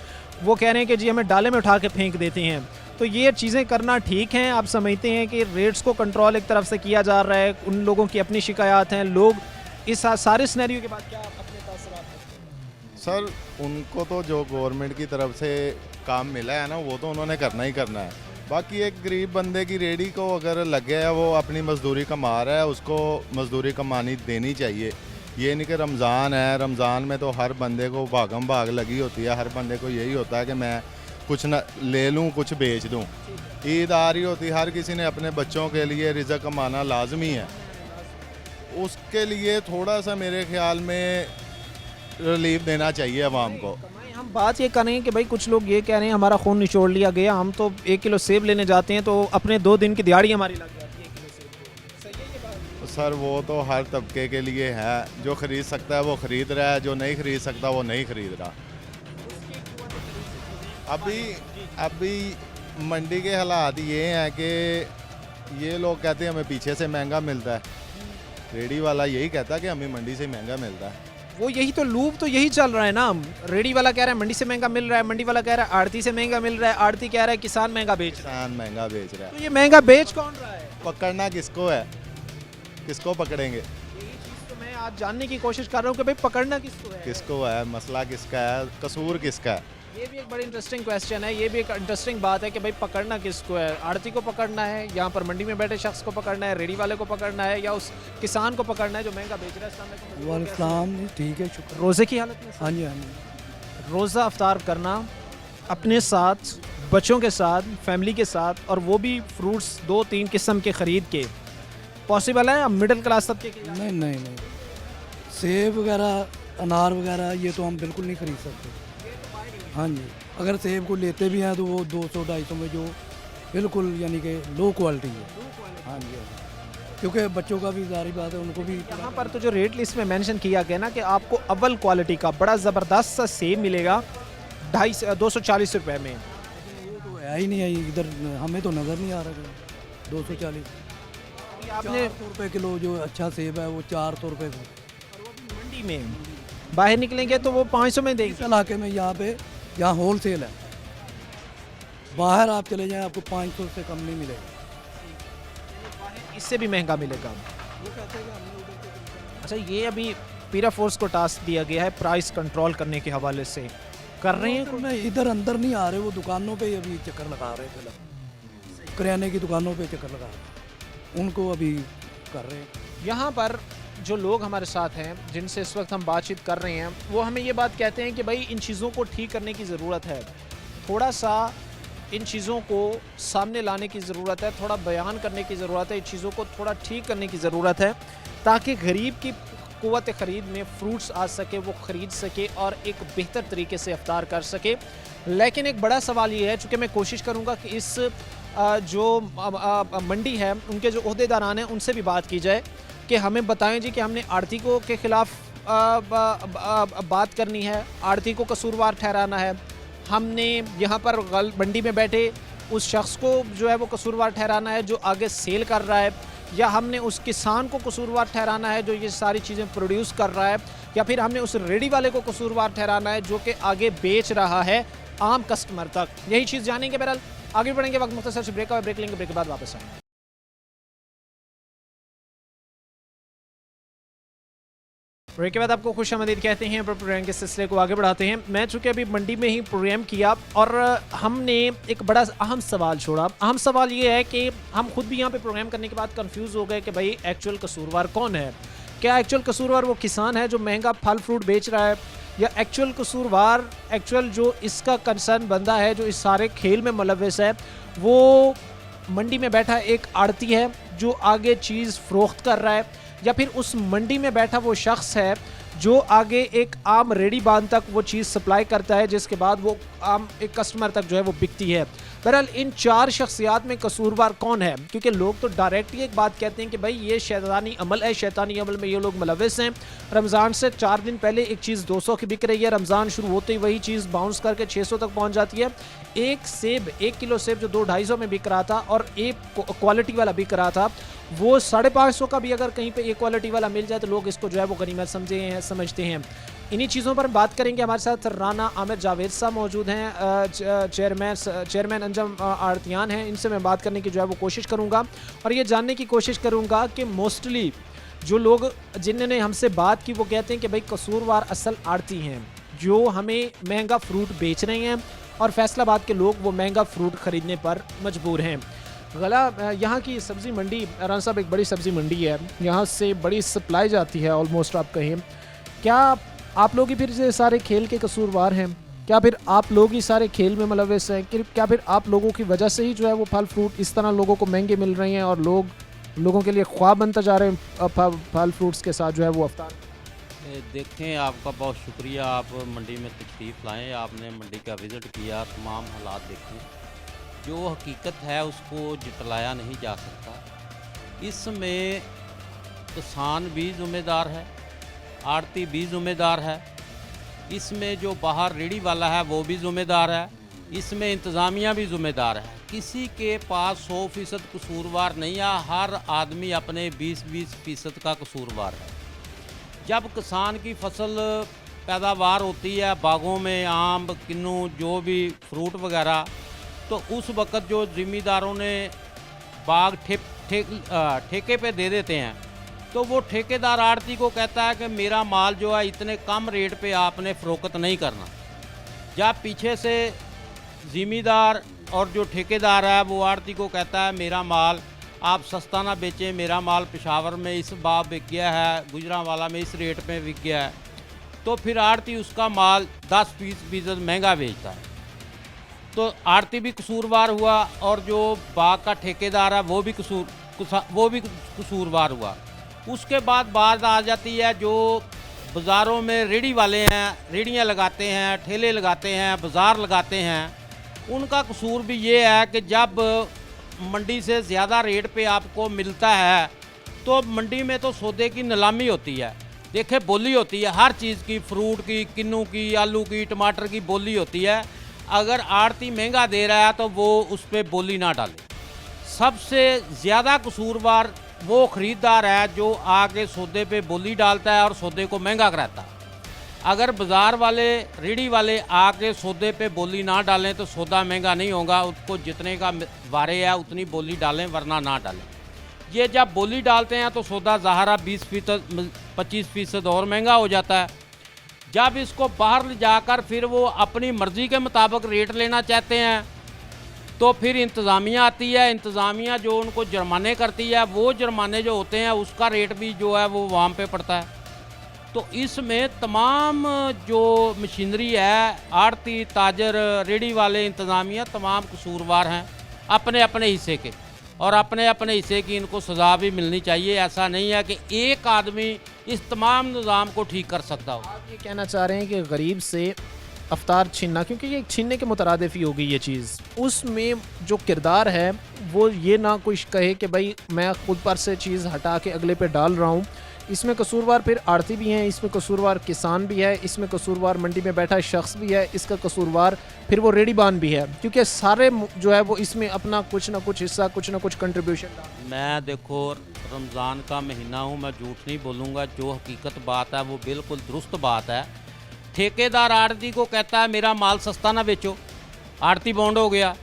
वो कह रहे हैं कि जी हमें डाले में उठा के फेंक देते हैं। तो ये चीज़ें करना ठीक है। आप समझते हैं कि रेट्स को कंट्रोल एक तरफ से किया जा रहा है, उन लोगों की अपनी शिकायत हैं, लोग इस सारे सिनेरियो के बाद क्या अपने तासुरात हैं? सर उनको तो जो गवर्नमेंट की तरफ से काम मिला है ना वो तो उन्होंने करना ही करना है। बाकी एक गरीब बंदे की रेडी को अगर लगे है, वो अपनी मजदूरी कमा रहा है, उसको मजदूरी कमानी देनी चाहिए। ये नहीं कि रमज़ान है, रमज़ान में तो हर बंदे को भागम भाग लगी होती है, हर बंदे को यही होता है कि मैं कुछ न ले लूँ कुछ बेच दूँ। ईद आ रही होती, हर किसी ने अपने बच्चों के लिए रिज़्क़ कमाना लाजमी है। उसके लिए थोड़ा सा मेरे ख्याल में रिलीफ देना चाहिए अवाम को। हम बात ये कर रहे हैं कि भाई कुछ लोग ये कह रहे हैं हमारा खून निचोड़ लिया गया, हम तो 1 किलो सेब लेने जाते हैं तो अपने 2 दिन की दिहाड़ी हमारी लग जाती है 1 किलो सेब। सही है ये बात? सर वो तो हर तबके के लिए है, जो ख़रीद सकता है वो ख़रीद रहा है, जो नहीं ख़रीद सकता वो नहीं ख़रीद रहा। अभी मंडी के हालात ये हैं कि ये लोग कहते हैं हमें पीछे से महंगा मिलता है, रेडी वाला यही कहता है कि हमें मंडी से महंगा मिलता है। वो यही तो लूप तो यही चल रहा है ना। रेडी वाला कह रहा है मंडी से महंगा मिल रहा है, मंडी वाला कह रहा है आड़ती से महंगा मिल रहा है, आड़ती कह रहा है किसान महंगा बेच रहा है। किसान महंगा बेच रहा है, तो ये महंगा बेच कौन रहा है? पकड़ना किसको है, किसको पकड़ेंगे? यही चीज़ तो मैं आज जानने की कोशिश कर रहा हूँ कि भाई पकड़ना किसको है, किसको है, मसला किसका है, कसूर किसका है। ये भी एक बड़ी इंटरेस्टिंग क्वेश्चन है। ये भी एक इंटरेस्टिंग बात है कि भाई पकड़ना किसको है, आड़ती को पकड़ना है, यहाँ पर मंडी में बैठे शख्स को पकड़ना है, रेडी वाले को पकड़ना है, या उस किसान को पकड़ना है जो महंगा बेच रहा है। वालेकुम ठीक है शुक्र। रोज़े की हालत में हाँ जी हाँ जी। रोज़ा अफ्तार करना अपने साथ, बच्चों के साथ, फैमिली के साथ, और वो भी फ्रूट्स 2-3 किस्म के ख़रीद के पॉसिबल है? अब मिडिल क्लास तबके के नहीं नहीं नहीं, सेब वगैरह, अनार वगैरह ये तो हम बिल्कुल नहीं ख़रीद सकते। हाँ जी, अगर सेब को लेते भी हैं तो वो 200-250 में, जो बिल्कुल यानी कि लो क्वालिटी है। हाँ जी, क्योंकि बच्चों का भी जारी बात है, उनको भी। यहाँ पर तो जो रेट लिस्ट में मेंशन किया गया ना कि आपको अव्वल क्वालिटी का बड़ा ज़बरदस्त सा सेब मिलेगा 240 रुपये में। वो तो है ही नहीं है इधर, हमें तो नज़र नहीं आ रहा 240। आपने 400 रुपये किलो जो अच्छा सेब है वो 400 रुपये का। मंडी में बाहर निकलेंगे तो वो 500 में देंगे। इस इलाके में यहाँ होल सेल है, बाहर आप चले जाएं आपको 500 से कम नहीं मिलेगा, इससे भी महंगा मिलेगा। अच्छा ये अभी पीरा फोर्स को टास्क दिया गया है प्राइस कंट्रोल करने के हवाले से, कर रहे हैं? तो मैं इधर अंदर नहीं आ रहे, वो दुकानों पे अभी चक्कर लगा रहे थे, किराने की दुकानों पे चक्कर लगा रहे, उनको अभी कर रहे हैं। यहाँ पर जो लोग हमारे साथ हैं जिनसे इस वक्त हम बातचीत कर रहे हैं, वो हमें ये बात कहते हैं कि भाई इन चीज़ों को ठीक करने की ज़रूरत है। थोड़ा सा इन चीज़ों को सामने लाने की ज़रूरत है, थोड़ा बयान करने की ज़रूरत है, इन चीज़ों को थोड़ा ठीक करने की ज़रूरत है ताकि गरीब की क़ुव्वत ख़रीद में फ्रूट्स आ सके, वो ख़रीद सके और एक बेहतर तरीके से इफ्तार कर सके। लेकिन एक बड़ा सवाल ये है, चूँकि मैं कोशिश करूँगा कि इस जो मंडी है उनके जो ओहदेदारान हैं उनसे भी बात की जाए कि हमें बताएं जी कि हमने आड़ती को के ख़िलाफ़ बात करनी है, आड़ती को कसूरवार ठहराना है, हमने यहाँ पर मंडी में बैठे उस शख्स को जो है वो कसूरवार ठहराना है जो आगे सेल कर रहा है, या हमने उस किसान को कसूरवार ठहराना है जो ये सारी चीज़ें प्रोड्यूस कर रहा है, या फिर हमने उस रेडी वाले को कसूरवार ठहराना है जो कि आगे बेच रहा है आम कस्टमर तक। यही चीज़ जानेंगे। बहरहाल आगे बढ़ेंगे, वक्त मुख्तसर से ब्रेक लेंगे, ब्रेक के बाद वापस आएंगे। ब्रेक के बाद आपको खुशामदीद कहते हैं। प्रोग्राम के सिलसिले को आगे बढ़ाते हैं। मैं चूँकि अभी मंडी में ही प्रोग्राम किया और हमने एक बड़ा अहम सवाल छोड़ा। अहम सवाल ये है कि हम खुद भी यहाँ पे प्रोग्राम करने के बाद कंफ्यूज हो गए कि भाई एक्चुअल कसूरवार कौन है। क्या एक्चुअल कसूरवार वो किसान है जो महंगा फल फ्रूट बेच रहा है, या एक्चुअल कसूरवार एक्चुअल जो इसका कंसर्न बंदा है जो इस सारे खेल में मुलव्वस है वो मंडी में बैठा एक आड़ती है जो आगे चीज़ फ़रोख्त कर रहा है, या फिर उस मंडी में बैठा वो शख्स है जो आगे एक आम रेडी बांध तक वो चीज़ सप्लाई करता है जिसके बाद वो आम एक कस्टमर तक जो है वो बिकती है। बहरहाल इन चार शख्सियात में कसूरवार कौन है, क्योंकि लोग तो डायरेक्ट ही एक बात कहते हैं कि भाई ये शैतानी अमल है, शैतानी अमल में ये लोग मुलव्वस हैं। रमज़ान से 4 दिन पहले एक चीज़ 200 की बिक रही है, रमज़ान शुरू होते ही वही चीज़ बाउंस करके 600 तक पहुंच जाती है। एक किलो सेब जो 200-250 में बिक रहा था और एक क्वालिटी वाला बिक रहा था वो 550 का भी अगर कहीं पे एक क्वालिटी वाला मिल जाए तो लोग इसको जो है वो गनीमत समझते हैं। इन्हीं चीज़ों पर बात करेंगे। हमारे साथ राना आमिर जावेद साहब मौजूद हैं, चेयरमैन अंजम आड़तियान हैं। इनसे मैं बात करने की जो है वो कोशिश करूँगा और ये जानने की कोशिश करूँगा कि मोस्टली जो लोग जिन्होंने हमसे बात की वो कहते हैं कि भाई कसूरवार असल आड़ती हैं जो हमें महंगा फ्रूट बेच रहे हैं और फैसलाबाद के लोग वो महंगा फ्रूट ख़रीदने पर मजबूर हैं। गला यहाँ की सब्ज़ी मंडी, राना साहब एक बड़ी सब्ज़ी मंडी है, यहाँ से बड़ी सप्लाई जाती है ऑलमोस्ट। आप कहें क्या आप लोग ही फिर से सारे खेल के कसूरवार हैं? क्या फिर आप लोग ही सारे खेल में मुलव्वस हैं? क्या फिर आप लोगों की वजह से ही जो है वो फल फ्रूट इस तरह लोगों को महंगे मिल रहे हैं और लोगों के लिए ख्वाब बनता जा रहे हैं फल फ्रूट्स के साथ जो है वो अफ्तार? देखें, आपका बहुत शुक्रिया, आप मंडी में तशरीफ़ लाएँ, आपने मंडी का विज़िट किया, तमाम हालात देखें। जो हकीकत है उसको जितलाया नहीं जा सकता। इसमें किसान भी ज़िम्मेदार है, आड़ती भी ज़िम्मेदार है, इसमें जो बाहर रेडी वाला है वो भी ज़िम्मेदार है, इसमें इंतज़ामिया भी ज़िम्मेदार है। किसी के पास 100% कसूरवार नहीं है, हर आदमी अपने 20-20% का कसूरवार है। जब किसान की फसल पैदावार होती है बागों में, आम किन्नू जो भी फ्रूट वगैरह, तो उस वक़्त जो ज़िम्मेदारों ने बाग ठेके पे दे देते हैं तो वो ठेकेदार आड़ती को कहता है कि मेरा माल जो है इतने कम रेट पे आपने फ़रोख्त नहीं करना। जब पीछे से ज़िम्मेदार और जो ठेकेदार है वो आड़ती को कहता है मेरा माल आप सस्ता ना बेचें, मेरा माल पेशावर में इस भाव बिक गया है, गुजरांवाला में इस रेट पे बिक गया है, तो फिर आड़ती उसका माल 10% महंगा बेचता है। तो आड़ती भी कसूरवार हुआ और जो बाग का ठेकेदार है वो भी कसूरवार हुआ। उसके बाद बात आ जाती है जो बाज़ारों में रेडी वाले हैं, रेडियाँ लगाते हैं, ठेले लगाते हैं, बाज़ार लगाते हैं, उनका कसूर भी ये है कि जब मंडी से ज़्यादा रेट पे आपको मिलता है तो मंडी में तो सौदे की नीलामी होती है। देखे बोली होती है हर चीज़ की, फ्रूट की, किन्नू की, आलू की, टमाटर की बोली होती है। अगर आड़ती महंगा दे रहा है तो वो उस पर बोली ना डाले। सबसे ज़्यादा कसूरवार वो ख़रीदार है जो आके सौदे पे बोली डालता है और सौदे को महंगा कराता है। अगर बाज़ार वाले, रेडी वाले आके सौदे पे बोली ना डालें तो सौदा महंगा नहीं होगा, उसको जितने का वारे है उतनी बोली डालें वरना ना डालें। ये जब बोली डालते हैं तो सौदा ज़ाहरा 20% 25% और महंगा हो जाता है। जब इसको बाहर ले जाकर फिर वो अपनी मर्ज़ी के मुताबिक रेट लेना चाहते हैं तो फिर इंतज़ामिया आती है। इंतज़ामिया जो उनको जुर्माने करती है, वो जुर्माने जो होते हैं उसका रेट भी जो है वो वहाँ पे पड़ता है। तो इसमें तमाम जो मशीनरी है, आड़ती, ताजर, रेडी वाले, इंतज़ामिया तमाम कसूरवार हैं अपने अपने हिस्से के, और अपने अपने हिस्से की इनको सज़ा भी मिलनी चाहिए। ऐसा नहीं है कि एक आदमी इस तमाम निज़ाम को ठीक कर सकता हो। आप ये कहना चाह रहे हैं कि गरीब से अफ्तार छीनना, क्योंकि ये छीनने के मुतरादिफ ही होगी ये चीज़, उसमें जो किरदार है वो ये ना कोई कहे कि भाई मैं खुद पर से चीज़ हटा के अगले पे डाल रहा हूँ। इसमें कसूरवार फिर आड़ती भी हैं, इसमें कसूरवार किसान भी है, इसमें कसूरवार मंडी में बैठा शख्स भी है, इसका कसूरवार फिर वो रेडीबान भी है, क्योंकि सारे जो है वो इसमें अपना कुछ ना कुछ हिस्सा, कुछ ना कुछ कंट्रीब्यूशन। मैं देखो रमज़ान का महीना हूँ, मैं झूठ नहीं बोलूँगा, जो हकीकत बात है वो बिल्कुल दुरुस्त बात है। ठेकेदार आड़ती को कहता है मेरा माल सस्ता ना बेचो, आड़ती बॉन्ड हो गया।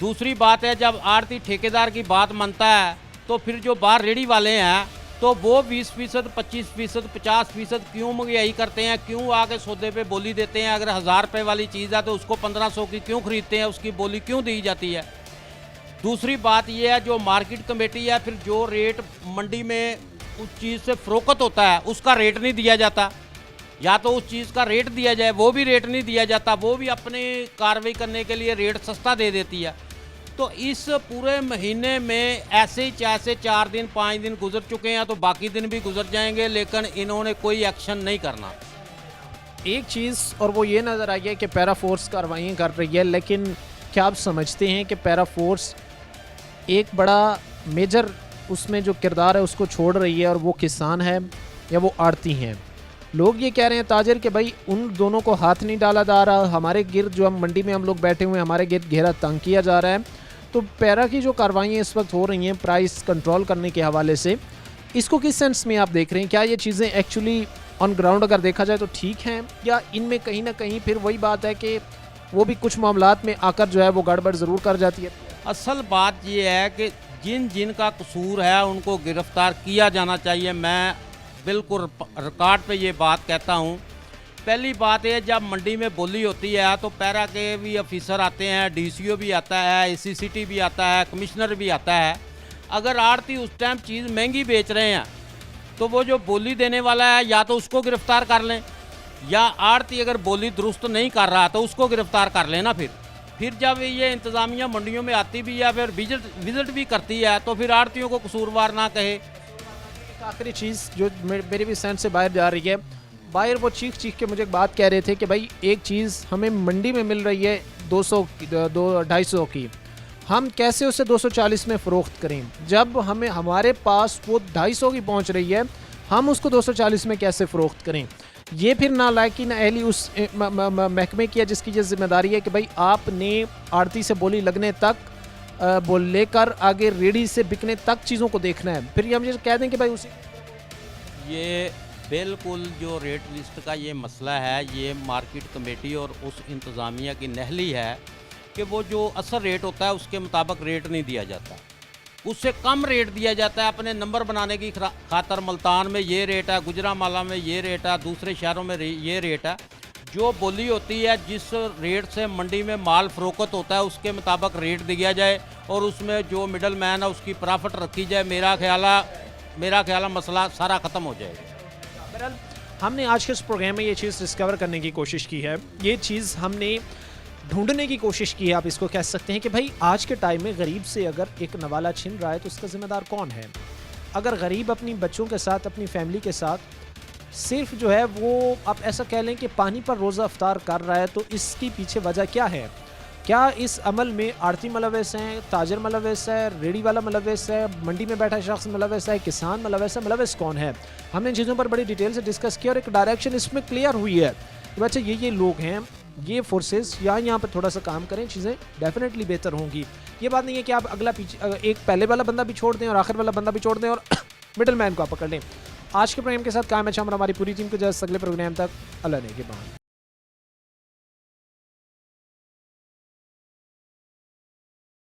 दूसरी बात है जब आड़ती ठेकेदार की बात मानता है तो फिर जो बाहर रेडी वाले हैं तो वो 20%, 25%, 50% क्यों महंगाई करते हैं, क्यों आके सौदे पे बोली देते हैं। अगर 1000 रुपये वाली चीज़ है तो उसको 1500 की क्यों खरीदते हैं, उसकी बोली क्यों दी जाती है। दूसरी बात यह है जो मार्केट कमेटी है, फिर जो रेट मंडी में उस चीज़ से फ़रोख्त होता है उसका रेट नहीं दिया जाता, या तो उस चीज़ का रेट दिया जाए वो भी रेट नहीं दिया जाता, वो भी अपने कार्रवाई करने के लिए रेट सस्ता दे देती है। तो इस पूरे महीने में ऐसे ही जैसे 4 दिन 5 दिन गुजर चुके हैं तो बाकी दिन भी गुजर जाएंगे, लेकिन इन्होंने कोई एक्शन नहीं करना। एक चीज़ और वो ये नज़र आई है कि पैरा फोर्स कार्रवाई कर रही है, लेकिन क्या आप समझते हैं कि पैरा फोर्स एक बड़ा मेजर उसमें जो किरदार है उसको छोड़ रही है, और वो किसान है या वो आड़ती हैं? लोग ये कह रहे हैं ताजर कि भाई उन दोनों को हाथ नहीं डाला जा रहा, हमारे गिर्द जो हम मंडी में हम लोग बैठे हुए हैं हमारे गिर्द घेरा तंग किया जा रहा है। तो पैरा की जो कार्रवाइयाँ इस वक्त हो रही हैं प्राइस कंट्रोल करने के हवाले से, इसको किस सेंस में आप देख रहे हैं? क्या ये चीज़ें एक्चुअली ऑन ग्राउंड अगर देखा जाए तो ठीक हैं, या इनमें कहीं ना कहीं फिर वही बात है कि वो भी कुछ मामलात में आकर जो है वो गड़बड़ ज़रूर कर जाती है? असल बात यह है कि जिन जिन का कसूर है उनको गिरफ्तार किया जाना चाहिए। मैं बिल्कुल रिकॉर्ड पे ये बात कहता हूँ। पहली बात है जब मंडी में बोली होती है तो पैरा के भी ऑफिसर आते हैं, डीसीओ भी आता है, सीसीटी भी आता है, कमिश्नर भी आता है। अगर आड़ती उस टाइम चीज़ महंगी बेच रहे हैं तो वो जो बोली देने वाला है या तो उसको गिरफ्तार कर लें, या आड़ती अगर बोली दुरुस्त नहीं कर रहा तो उसको गिरफ्तार कर लेना। फिर जब ये इंतज़ामिया मंडियों में आती भी है, फिर विजिट भी करती है, तो फिर आड़तियों को कसूरवार ना कहे। आखिरी चीज़ जो मेरे भी सेंस से बाहर जा रही है, बाहर वो चीख के मुझे एक बात कह रहे थे कि भाई एक चीज़ हमें मंडी में मिल रही है 200-250 की, हम कैसे उसे 240 में फ़रोख्त करें, जब हमें हमारे पास वो 250 की पहुंच रही है हम उसको 240 में कैसे फ़रोख्त करें? ये फिर ना लायकी ना अहली उस महकमे की है जिसकी ये जिम्मेदारी है कि भाई आपने आड़ती से बोली लगने तक बोल लेकर आगे रेडी से बिकने तक चीज़ों को देखना है। फिर ये हम ये कह दें कि भाई उसी ये बिल्कुल जो रेट लिस्ट का ये मसला है, ये मार्केट कमेटी और उस इंतज़ामिया की नहली है कि वो जो असल रेट होता है उसके मुताबिक रेट नहीं दिया जाता, उससे कम रेट दिया जाता है अपने नंबर बनाने की खातर। मुल्तान में ये रेट है, गुजरांवाला में ये रेट है, दूसरे शहरों में ये रेट है। जो बोली होती है जिस रेट से मंडी में माल फ़रोख्त होता है उसके मुताबिक रेट दिया जाए और उसमें जो मिडल मैन है उसकी प्रॉफिट रखी जाए। मेरा ख्याल मसला सारा ख़त्म हो जाएगा। बहरहाल हमने आज के इस प्रोग्राम में ये चीज़ डिस्कवर करने की कोशिश की है, ये चीज़ हमने ढूंढने की कोशिश की है, आप इसको कह सकते हैं कि भाई आज के टाइम में गरीब से अगर एक नवाला छिन रहा है तो उसका ज़िम्मेदार कौन है? अगर गरीब अपनी बच्चों के साथ, अपनी फैमिली के साथ सिर्फ जो है वो आप ऐसा कह लें कि पानी पर रोज़ा अफ्तार कर रहा है, तो इसकी पीछे वजह क्या है? क्या इस अमल में आड़ती मुलव्वस हैं, ताजर मुलव्वस है, रेडी वाला मुलव्वस है, मंडी में बैठा शख्स मुलव्वस है, किसान मुलव्वस है? मुलव्वस कौन है? हमने इन चीज़ों पर बड़ी डिटेल से डिस्कस किया और एक डायरेक्शन इसमें क्लियर हुई है कि बच्चे ये लोग हैं, ये फोर्सेस यहाँ पर थोड़ा सा काम करें, चीज़ें डेफिनेटली बेहतर होंगी। ये बात नहीं है कि आप अगला पीछे एक पहले वाला बंदा भी छोड़ दें और आखिर वाला बंदा भी छोड़ दें और मिडल मैन को आप पकड़ लें। आज के प्रोग्राम के साथ काम है हमारी पूरी टीम को। जैसे अगले प्रोग्राम तक अल्लाह ने के बाद।